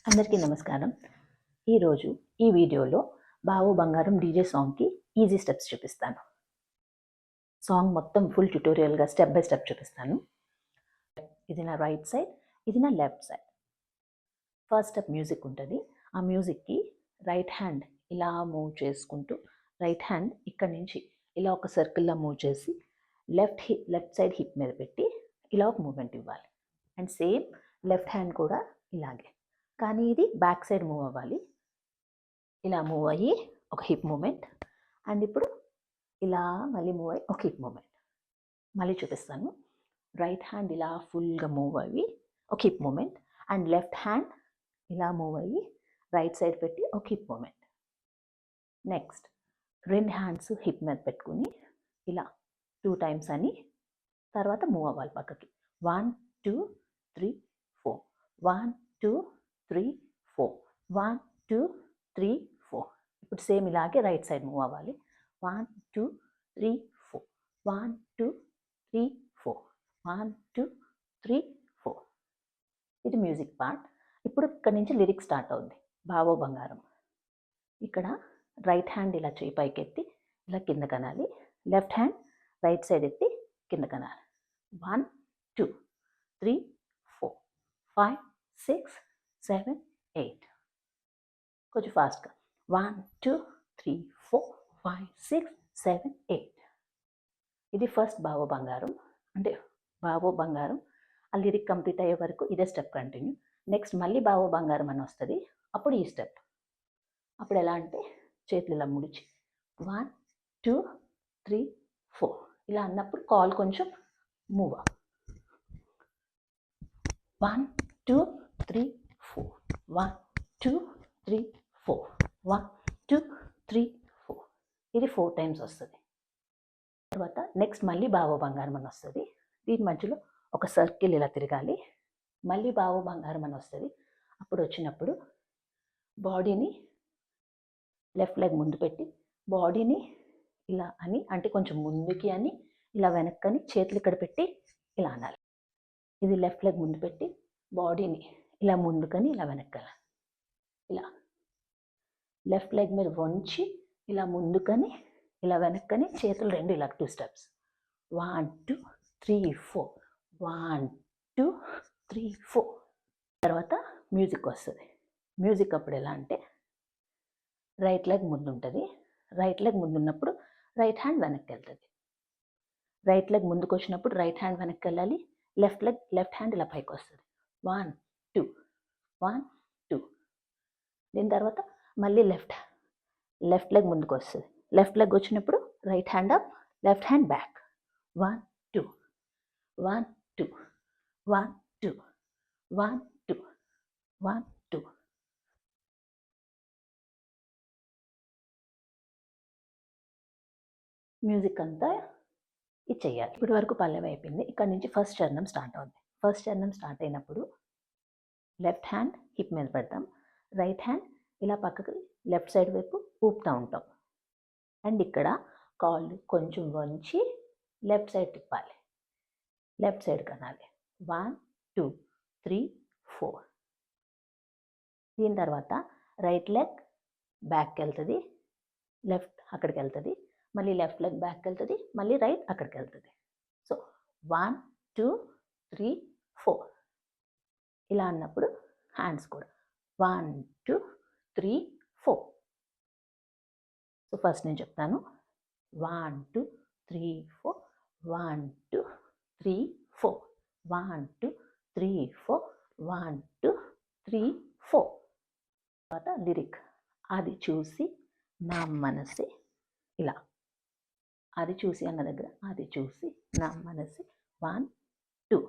అందరికీ నమస్కారం. ఈరోజు ఈ వీడియోలో బావు బంగారం డీజే సాంగ్కి ఈజీ స్టెప్స్ చూపిస్తాను. సాంగ్ మొత్తం ఫుల్ ట్యుటోరియల్గా స్టెప్ బై స్టెప్ చూపిస్తాను. ఇది నా రైట్ సైడ్, ఇది నా left side. First step music ఉంటుంది. ఆ మ్యూజిక్కి రైట్ హ్యాండ్ ఇలా మూవ్ చేసుకుంటూ రైట్ హ్యాండ్ ఇక్కడి నుంచి ఇలా ఒక సర్కిల్లా మూవ్ చేసి లెఫ్ట్ సైడ్ హిప్ మీద పెట్టి ఇలా ఒక మూమెంట్ ఇవ్వాలి. అండ్ సేమ్ లెఫ్ట్ హ్యాండ్ కూడా ఇలాగే, కానీ ఇది బ్యాక్ సైడ్ మూవ్ అవ్వాలి. ఇలా మూవ్ అయ్యి ఒక హిప్ మూమెంట్, అండ్ ఇప్పుడు ఇలా మళ్ళీ మూవ్ అయ్యి ఒక హిప్ మూమెంట్. మళ్ళీ చూపిస్తాను. రైట్ హ్యాండ్ ఇలా ఫుల్గా మూవ్ అయ్యి ఒక hip movement, and left hand ఇలా మూవ్ అయ్యి రైట్ సైడ్ పెట్టి ఒక హిప్ మూమెంట్. నెక్స్ట్ రెండు హ్యాండ్స్ హిప్ మీద పెట్టుకుని ఇలా 2 times అని తర్వాత మూవ్ అవ్వాలి పక్కకి. 1 2 3 4 1 2 3 4 1 2 3 4. ఇప్పుడు సేమ్ ఇలాగే రైట్ సైడ్ మూవ్ అవ్వాలి. 1 2 3 4 1 2 3 4 1 2 3 4. ఇది మ్యూజిక్ పార్ట్. ఇప్పుడు ఇక్కడ నుంచి లిరిక్స్ స్టార్ట్ అవుద్ది. బావో బంగారం. ఇక్కడ రైట్ హ్యాండ్ ఇలా చేయి పైకి ఎత్తి ఇలా కింద కనాలి. లెఫ్ట్ హ్యాండ్ రైట్ సైడ్ ఎత్తి కింద కనాలి. 1 2 3 4 5 6 7 8. కొంచెం ఫాస్ట్గా 1 2 3 4 5 6 7 8. ఇది ఫస్ట్ బావో బంగారం. అంటే బావో బంగారం ఆ లిరిక్ కంప్లీట్ అయ్యే వరకు ఇదే స్టెప్ కంటిన్యూ. నెక్స్ట్ మళ్ళీ బావో బంగారం అని వస్తుంది, అప్పుడు ఈ స్టెప్. అప్పుడు ఎలా అంటే చేతులు ఇలా ముడిచి 1 2 3 4 ఇలా అన్నప్పుడు కాల్ కొంచెం మూవ్. 1 2 3 4 1 2 3 4 1 2 3 4. ఇది 4 times వస్తుంది. తర్వాత నెక్స్ట్ మళ్ళీ బావో బంగారం అని వస్తుంది. దీని మధ్యలో ఒక సర్కిల్ ఇలా తిరగాలి. మళ్ళీ బావో బంగారం అని వస్తుంది. అప్పుడు వచ్చినప్పుడు బాడీని లెఫ్ట్ లెగ్ ముందు పెట్టి బాడీని ఇలా అని, అంటే కొంచెం ముందుకి అని, ఇలా వెనక్కని చేతులు ఇక్కడ పెట్టి ఇలా అనాలి. ఇది లెఫ్ట్ లెగ్ ముందు పెట్టి బాడీని ఇలా ముందుకని ఇలా వెనక్కాలి. ఇలా లెఫ్ట్ లెగ్ మీద వంచి ఇలా ముందుకని ఇలా వెనక్కని చేతులు రెండు ఇలా 2 steps. 1 2 3 4 1 2 3 4. తర్వాత మ్యూజిక్ వస్తుంది. మ్యూజిక్ అప్పుడు ఎలా అంటే రైట్ లెగ్ ముందు ఉంటుంది. రైట్ లెగ్ ముందు ఉన్నప్పుడు రైట్ హ్యాండ్ వెనక్కి వెళ్తుంది. రైట్ లెగ్ ముందుకు వచ్చినప్పుడు రైట్ హ్యాండ్ వెనక్కి వెళ్ళాలి. లెఫ్ట్ హ్యాండ్ ఇలా పైకి వస్తుంది. 1 2 1 2. దీని తర్వాత మళ్ళీ లెఫ్ట్ లెగ్ ముందుకు వస్తుంది. లెఫ్ట్ లెగ్ వచ్చినప్పుడు right hand up, left hand back. 1 2 1 2 1 2 1 2 1 2. Music అంతా ఇది చెయ్యాలి. ఇప్పటి వరకు పల్లవి అయిపోయింది. ఇక్కడ నుంచి ఫస్ట్ చరణం స్టార్ట్ అవుద్ది. ఫస్ట్ చరణం స్టార్ట్ అయినప్పుడు లెఫ్ట్ హ్యాండ్ హిప్ మీద పెడతాం. రైట్ హ్యాండ్ ఇలా పక్కకి లెఫ్ట్ సైడ్ వైపు ఊపుతూ ఉంటాం. అండ్ ఇక్కడ కాళ్ళు కొంచెం వంచి లెఫ్ట్ సైడ్ తిప్పాలి. లెఫ్ట్ సైడ్ కనాలి. 1 2 3 4. దీని తర్వాత రైట్ లెగ్ బ్యాక్కి వెళ్తుంది, లెఫ్ట్ అక్కడికి వెళ్తుంది, మళ్ళీ లెఫ్ట్ లెగ్ బ్యాక్కి వెళ్తుంది, మళ్ళీ రైట్ అక్కడికి వెళ్తుంది. సో 1 2 3 4. ఇలా అన్నప్పుడు హ్యాండ్స్ కూడా 1 2 3 4. సో ఫస్ట్ నేను చెప్తాను. 1 2 3 4 1 2 3 4 1 2 3 4 1 2 3 4. తర్వాత లిరిక్ అది చూసి నా మనసే ఇలా, అది చూసి అన్న దగ్గర అది చూసి నా మనసి 1 2.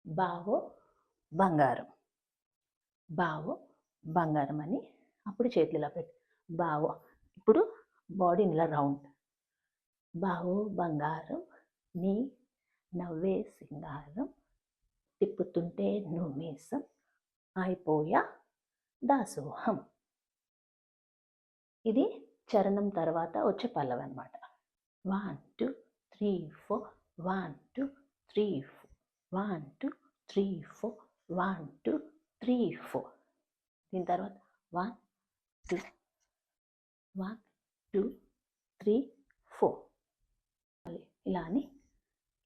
బావో బంగారం, బావో బంగారం అని అప్పుడు చేతులు ఇలా పెట్టి బావో. ఇప్పుడు బాడీని ఇలా రౌండ్. బావో బంగారం నీ నవ్వే సింగారం, తిప్పుతుంటే నువ్వు మీసం అయిపోయా దాసోహం. ఇది చరణం తర్వాత వచ్చే పల్లవి అనమాట. 1 2 3 4 1 2 3 4 1 2 3 4 1 2 3 4. దీని తర్వాత 1 2 1 2 3 4. మళ్ళీ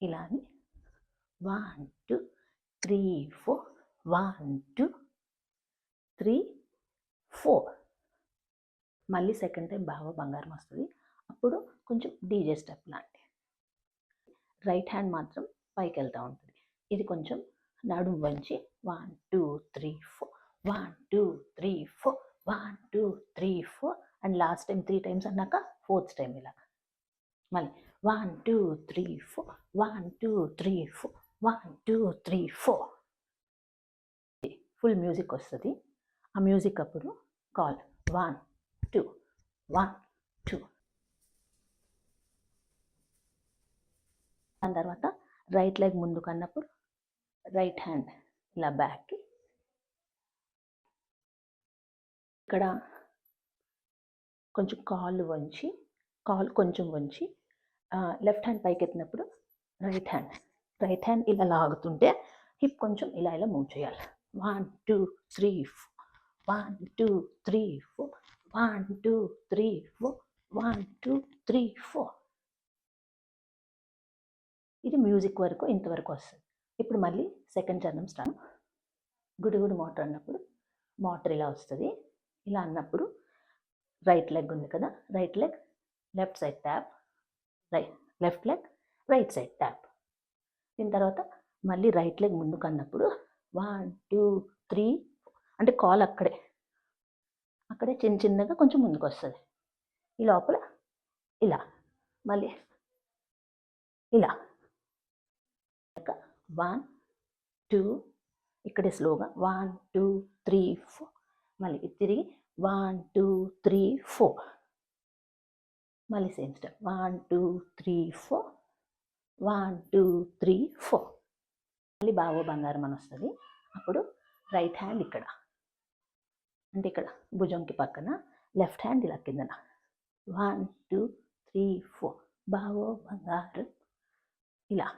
ఇలా అని 1 2 3 4 1 2 3 4. మళ్ళీ సెకండ్ టైం బావ బంగారం వస్తుంది. అప్పుడు కొంచెం డీజే స్టెప్ లాంటి రైట్ హ్యాండ్ మాత్రం పైకి వెళ్తూ ఉంటుంది. ఇది కొంచెం నడుము వంచి 1 2 3 4 1 2 3 4 1 2 3 4 అండ్ లాస్ట్ టైం 3 టైమ్స్ అన్నాక ఫోర్త్ టైం ఇలా మళ్ళీ 1 2 3 4 1 2 3 4 1 2 3 4. ఫుల్ మ్యూజిక్ వస్తుంది. ఆ మ్యూజిక్ అప్పుడు కాల్ 1 2 1 2. దాని తర్వాత రైట్ లెగ్ ముందుకు అన్నప్పుడు రైట్ హ్యాండ్ ఇలా బ్యాక్కి, ఇక్కడ కొంచెం కాళ్ళు కొంచెం వంచి లెఫ్ట్ హ్యాండ్ పైకి ఎత్తినప్పుడు రైట్ హ్యాండ్ ఇలా లాగుతుంటే హిప్ కొంచెం ఇలా మూవ్ చేయాలి. 1 2 3 4 1 2 3 4 1 2 3 4 1 2 3 4. ఇది మ్యూజిక్ వరకు ఇంతవరకు వస్తుంది. ఇప్పుడు మళ్ళీ సెకండ్ చరణం స్టార్ట్. గుడిగుడు మోటార్ అన్నప్పుడు మోటార్ ఇలా వస్తుంది. ఇలా అన్నప్పుడు రైట్ లెగ్ ఉంది కదా, right leg left side tap, left leg right side tap. దీని తర్వాత మళ్ళీ రైట్ లెగ్ ముందుకు అన్నప్పుడు 1 2 3 అంటే కాల్ అక్కడే చిన్నగా కొంచెం ముందుకు వస్తుంది. ఈ లోపల ఇలా మళ్ళీ ఇలా 1 2 ఇక్కడే స్లోగా 1 2 3 4 మళ్ళీ తిరిగి 1 2 3 4 మళ్ళీ సేమ్ స్టెప్ 1 2 3 4 1 2 3 4. మళ్ళీ బావో బంగారం అని వస్తుంది. అప్పుడు రైట్ హ్యాండ్ ఇక్కడ అంటే ఇక్కడ భుజంకి పక్కన, లెఫ్ట్ హ్యాండ్ ఇలా కిందన 1 2 3 4 బావో బంగారం ఇలా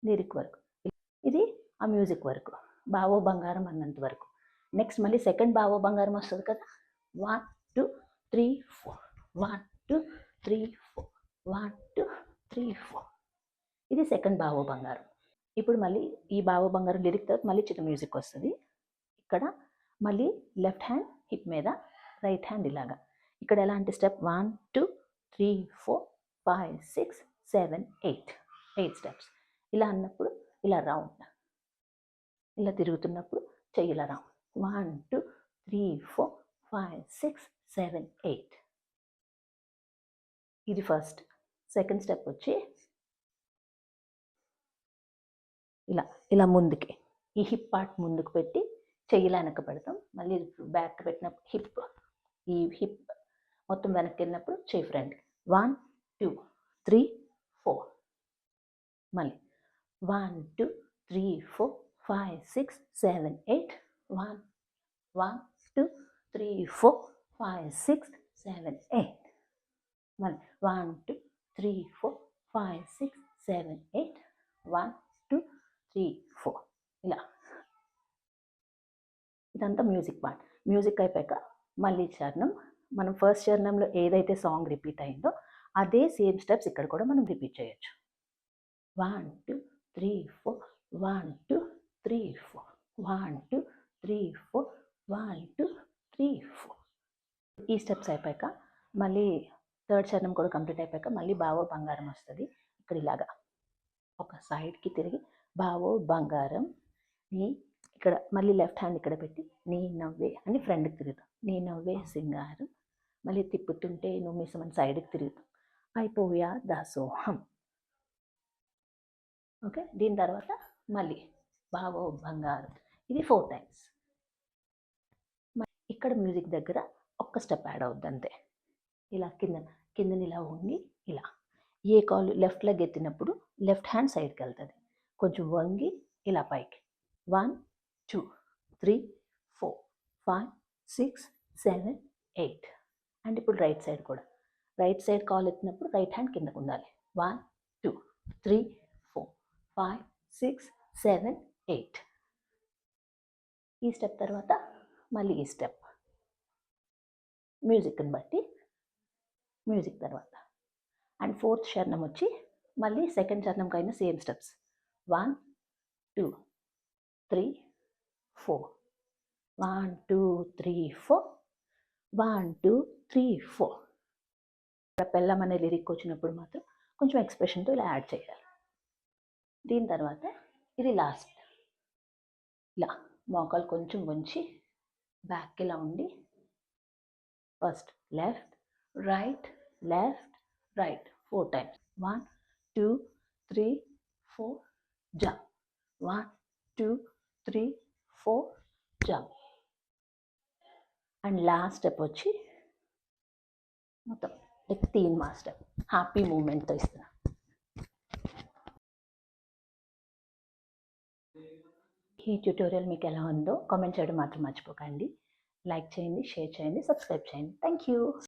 లిరిక్ వరకు. ఇది ఆ మ్యూజిక్ వరకు బావో బంగారం అన్నంత వరకు. నెక్స్ట్ మళ్ళీ సెకండ్ బావో బంగారం వస్తుంది కదా, 1 2 3 4 1 2 3 4 1 2 3 4. ఇది సెకండ్ బావో బంగారం. ఇప్పుడు మళ్ళీ ఈ బావో బంగారం లిరిక్ తర్వాత మళ్ళీ చిన్న మ్యూజిక్ వస్తుంది. ఇక్కడ మళ్ళీ లెఫ్ట్ హ్యాండ్ హిప్ మీద, రైట్ హ్యాండ్ ఇలాగా. ఇక్కడ ఎలాంటి స్టెప్ 1 2 3 4 5 6 7 8 స్టెప్స్. ఇలా అన్నప్పుడు ఇలా రౌండ్, ఇలా తిరుగుతున్నప్పుడు చెయ్యి ఇలా రౌండ్ 1 2 3 4 5 6 7 8. ఇది ఫస్ట్. సెకండ్ స్టెప్ వచ్చి ఇలా ముందుకి, ఈ హిప్ పార్ట్ ముందుకు పెట్టి చెయ్యిలా వెనక్కి పెడతాం. మళ్ళీ బ్యాక్ పెట్టినప్పుడు ఈ హిప్ మొత్తం వెనక్కి వెళ్ళినప్పుడు చెయ్యి ఫ్రంట్ 1 2 3 4. మళ్ళీ 1 2 3 4 5 6 7 8 1 1 2 3 4 5 6 7 8. మళ్ళీ 1 2 3 4 5 6 7 8 1 2 3 4. ఇలా ఇదంతా మ్యూజిక్ పార్ట్. మ్యూజిక్ అయిపోయాక మళ్ళీ చరణం, మనం ఫస్ట్ చరణంలో ఏదైతే సాంగ్ రిపీట్ అయిందో అదే సేమ్ స్టెప్స్ ఇక్కడ కూడా మనం రిపీట్ చేయొచ్చు. 1 2 3 4 1 2 3 4 1 2 3 4 1 2 3 4. ఈ స్టెప్స్ అయిపోయాక మళ్ళీ థర్డ్ చరణం కూడా కంప్లీట్ అయిపోయాక మళ్ళీ బావో బంగారం వస్తుంది. ఇక్కడ ఇలాగా ఒక సైడ్కి తిరిగి బావో బంగారం నీ, ఇక్కడ మళ్ళీ లెఫ్ట్ హ్యాండ్ ఇక్కడ పెట్టి నీ నవ్వే అని ఫ్రంట్కి తిరుగుతాం, నీ నవ్వే సింగారం. మళ్ళీ తిప్పుతుంటే నువ్వు మిసమని సైడ్కి తిరుగుతాం, అయిపోయా దాసోహం. ఓకే. దీని తర్వాత మళ్ళీ బావో బంగారం, ఇది 4 టైమ్స్. ఇక్కడ మ్యూజిక్ దగ్గర ఒక్క స్టెప్ యాడ్ అవుద్ది అంతే. ఇలా కిందని ఇలా వంగి ఇలా ఏ కాలు లెఫ్ట్ లెగ్ ఎత్తినప్పుడు లెఫ్ట్ హ్యాండ్ సైడ్కి వెళ్తుంది, కొంచెం వంగి ఇలా పైకి 1 2 3 4 5 6 7 8. అండ్ ఇప్పుడు రైట్ సైడ్ కూడా, రైట్ సైడ్ కాల్ ఎత్తినప్పుడు రైట్ హ్యాండ్ కిందకు ఉండాలి. 1 2 3 4 5 6 7, 8. ఈ స్టెప్ తర్వాత మళ్ళీ ఈ స్టెప్ మ్యూజిక్ని బట్టి మ్యూజిక్ తర్వాత. అండ్ ఫోర్త్ చరణం వచ్చి మళ్ళీ సెకండ్ చరణంకైనా సేమ్ స్టెప్స్. 1, 2, 3, 4. 1, 2, 3, 4. 1, 2, 3, 4. పెళ్ళం అనే లిరిక్ వచ్చినప్పుడు మాత్రం కొంచెం ఎక్స్ప్రెషన్తో ఇలా యాడ్ చేయాలి. దీని తర్వాత ఇది లాస్ట్. ఇలా మోకాలు కొంచెం వంచి బ్యాక్ ఇలా ఉండి first left right left right 4 times. 1, 2, 3, 4 jump. 1, 2, 3, 4 jump. And last step వచ్చి మొత్తం లైక్ 3 మాస్ స్టెప్ హ్యాపీ మూమెంట్తో ఇస్తున్నా. ఈ ట్యూటోరియల్ మీకు ఎలా ఉందో కామెంట్ చేయడం మాత్రం మర్చిపోకండి. లైక్ చేయండి, షేర్ చేయండి, సబ్స్క్రైబ్ చేయండి. Thank you.